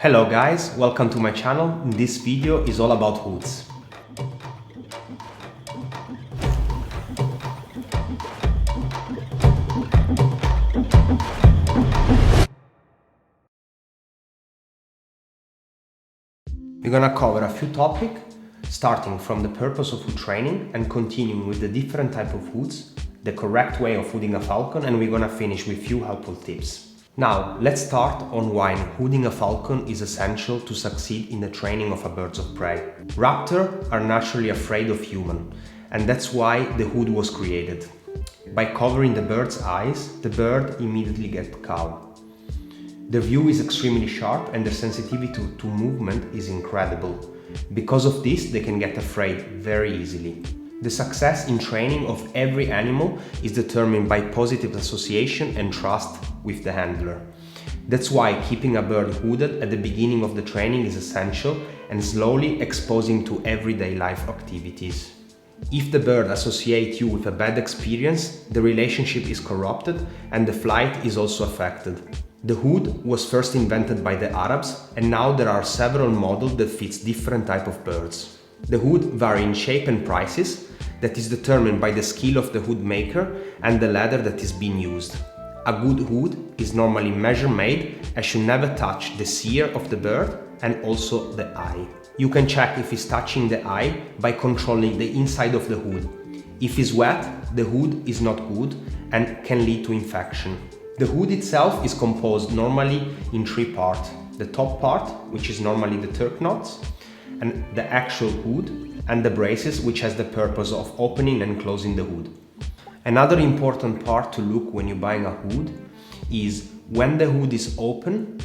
Hello guys, welcome to my channel. This video is all about hoods. We're gonna cover a few topics, starting from the purpose of hood training and continuing with the different type of hoods, the correct way of hooding a falcon, and we're gonna finish with few helpful tips. Now, let's start on why hooding a falcon is essential to succeed in the training of a birds of prey. Raptors are naturally afraid of humans, and that's why the hood was created. By covering the bird's eyes, the bird immediately gets cowed. The view is extremely sharp and the sensitivity to movement is incredible. Because of this, they can get afraid very easily. The success in training of every animal is determined by positive association and trust with the handler. That's why keeping a bird hooded at the beginning of the training is essential and slowly exposing to everyday life activities. If the bird associates you with a bad experience, the relationship is corrupted and the flight is also affected. The hood was first invented by the Arabs, and now there are several models that fits different type of birds. The hood vary in shape and prices, that is determined by the skill of the hood maker and the leather that is being used. A good hood is normally measure-made and should never touch the ear of the bird and also the eye. You can check if it's touching the eye by controlling the inside of the hood. If it's wet, the hood is not good and can lead to infection. The hood itself is composed normally in three parts. The top part, which is normally the Turk knots, and the actual hood, and the braces, which has the purpose of opening and closing the hood. Another important part to look when you're buying a hood is when the hood is open,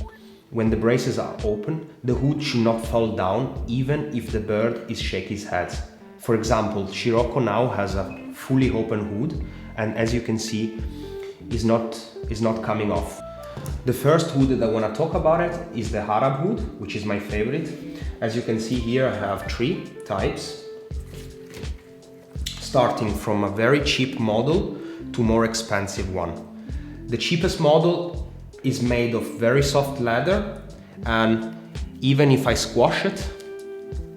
when the braces are open, the hood should not fall down even if the bird is shaking his head. For example, Scirocco now has a fully open hood, and as you can see, is not coming off. The first hood that I want to talk about is the Arab hood, which is my favorite. As you can see here, I have three types, starting from a very cheap model to more expensive one. The cheapest model is made of very soft leather, and even if I squash it,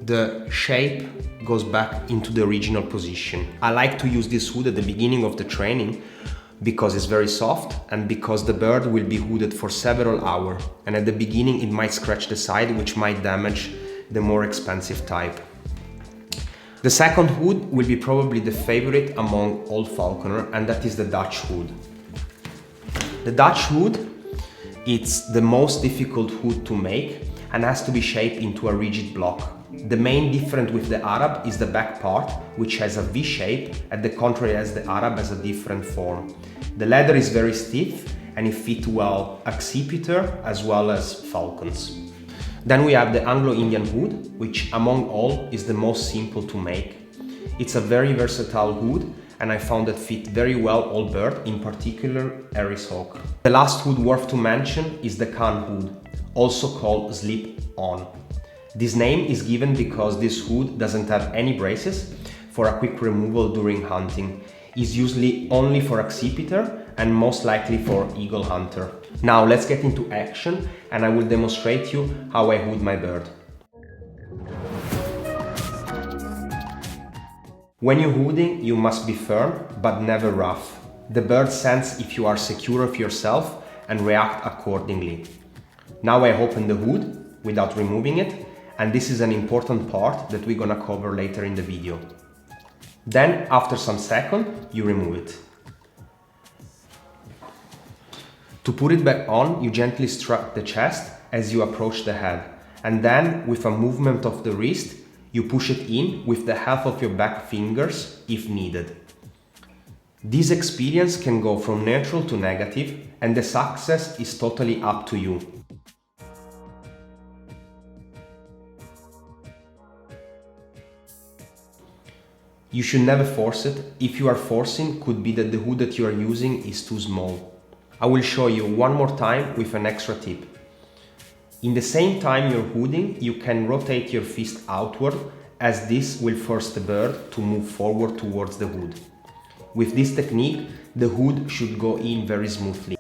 the shape goes back into the original position. I like to use this hood at the beginning of the training because it's very soft and because the bird will be hooded for several hours, and at the beginning it might scratch the side, which might damage the more expensive type. The second hood will be probably the favorite among all falconer, and that is the Dutch hood. The Dutch hood, it's the most difficult hood to make and has to be shaped into a rigid block. The main difference with the Arab is the back part, which has a V shape, at the contrary as the Arab has a different form. The leather is very stiff and it fits well accipiter as well as falcons. Then we have the Anglo-Indian hood, which among all is the most simple to make. It's a very versatile hood and I found it fit very well all birds, in particular Aries hawk. The last hood worth to mention is the Can hood, also called slip-on. This name is given because this hood doesn't have any braces for a quick removal during hunting. It's usually only for accipiter and most likely for eagle hunter. Now let's get into action and I will demonstrate you how I hood my bird. When you're hooding, you must be firm but never rough. The bird senses if you are secure of yourself and react accordingly. Now I open the hood without removing it, and this is an important part that we're gonna cover later in the video. Then, after some seconds, you remove it. To put it back on, you gently strut the chest as you approach the head, and then, with a movement of the wrist, you push it in with the help of your back fingers if needed. This experience can go from neutral to negative, and the success is totally up to you. You should never force it. If you are forcing, could be that the hood that you are using is too small. I will show you one more time with an extra tip. In the same time you're hooding, you can rotate your fist outward, as this will force the bird to move forward towards the hood. With this technique, the hood should go in very smoothly.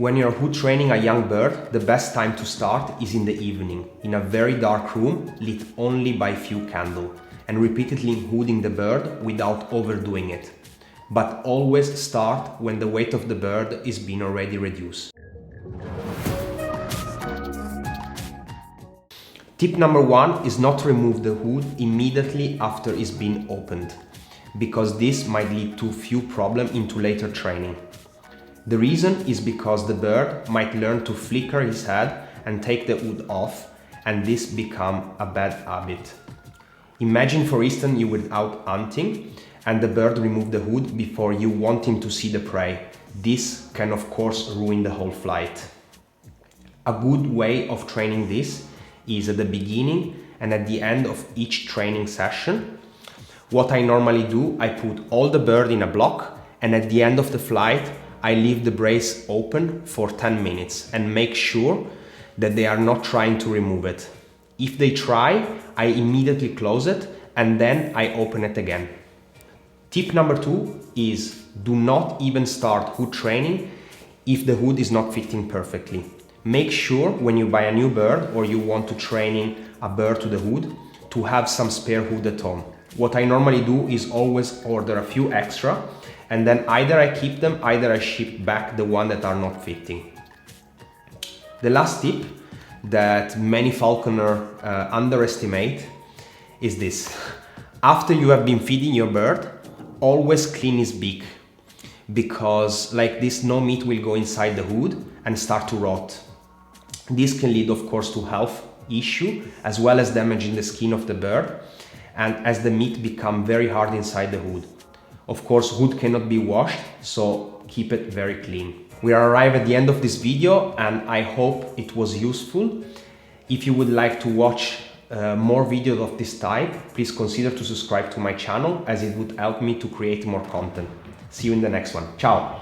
When you're hood training a young bird, the best time to start is in the evening, in a very dark room lit only by few candles, and repeatedly hooding the bird without overdoing it. But always start when the weight of the bird is being already reduced. Tip number 1 is not to remove the hood immediately after it's been opened, because this might lead to few problems into later training. The reason is because the bird might learn to flicker his head and take the hood off, and this become a bad habit. Imagine, for instance, you were out hunting and the bird removed the hood before you want him to see the prey. This can of course ruin the whole flight. A good way of training this is at the beginning and at the end of each training session. What I normally do, I put all the bird in a block, and at the end of the flight I leave the brace open for 10 minutes and make sure that they are not trying to remove it. If they try, I immediately close it and then I open it again. Tip number 2 is do not even start hood training if the hood is not fitting perfectly. Make sure when you buy a new bird or you want to train a bird to the hood to have some spare hood at home. What I normally do is always order a few extra, and then either I keep them, either I ship back the one that are not fitting. The last tip that many falconer underestimate is this. After you have been feeding your bird, always clean his beak, because like this no meat will go inside the hood and start to rot. This can lead of course to health issue as well as damaging the skin of the bird, and as the meat become very hard inside the hood. Of course, hood cannot be washed, so keep it very clean. We are arrived at the end of this video and I hope it was useful. If you would like to watch more videos of this type, please consider to subscribe to my channel, as it would help me to create more content. See you in the next one. Ciao!